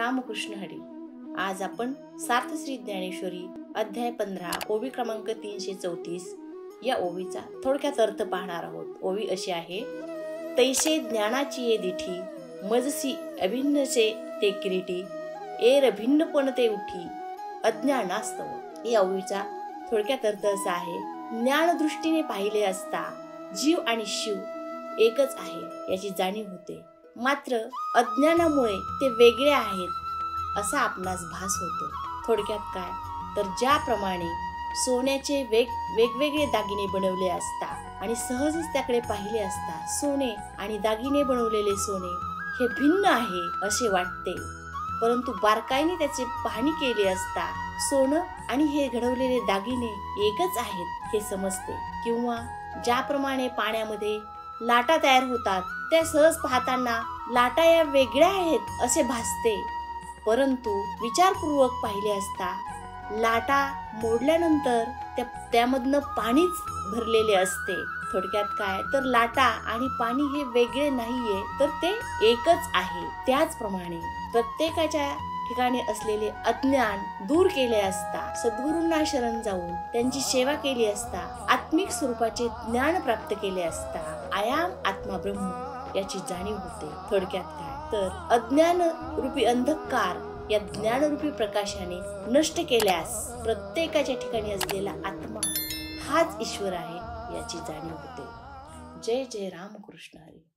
रामकृष्ण हरी। आज आपण सार्थ श्री ज्ञानेश्वरी अध्याय 15 ओवी क्रमांक 334 या ओवीचा थोडक्यात अर्थ पाहणार आहोत। ओवी अशी आहे, तैसे ज्ञानाची ये दिठी, मजसी अभिन्नचे ते किरीटी, एर भिन्नपण ते उठी, अज्ञानास्तव। या ओवीचा थोडक्यात अर्थ असा आहे, ज्ञान दृष्टीने पाहिले असता जीव आणि शिव एकच आहे याची जाणीव होते, मात्र अज्ञानामुळे ते वेगळे आहेत असा आपणास भास होतो। थोडक्यात काय तर ज्याप्रमाणे सोन्याचे वेगवेगळे दागिने बनवले असता आणि सहजच त्याकडे पाहिले असता सोने आणि दागिने बनवलेले सोने हे भिन्न आहे असे वाटते, परंतु बारकाईने त्याची पाहणी केली असता सोनं आणि हे घडवलेले दागिने एकच आहेत हे समजते। किंवा ज्याप्रमाणे पाण्यामध्ये लाटा तयार होतात त्या सहज पाहताना लाटा या वेगळ्या आहेत असे भासते, परंतु विचारपूर्वक पाहिले असता लाटा मोडल्यानंतर त्यामधनं पाणीच भरलेले असते। थोडक्यात काय तर लाटा आणि पाणी हे वेगळे नाहीये, तर ते एकच आहे। त्याचप्रमाणे प्रत्येकाच्या ठिकाणी असलेले अज्ञान दूर केले असता सद्गुरूंना शरण जाऊन त्यांची सेवा केली असता आत्मिक स्वरूपाचे ज्ञान प्राप्त केले असता आयाम आत्मा ब्रह्म याची जाणीव होते। थोडक्यात काय तर अज्ञान रूपी अंधकार या ज्ञानरूपी प्रकाशाने नष्ट केल्यास प्रत्येकाच्या ठिकाणी असलेला आत्मा हाच ईश्वर आहे याची जाणीव होते। जय जय रामकृष्ण हरी।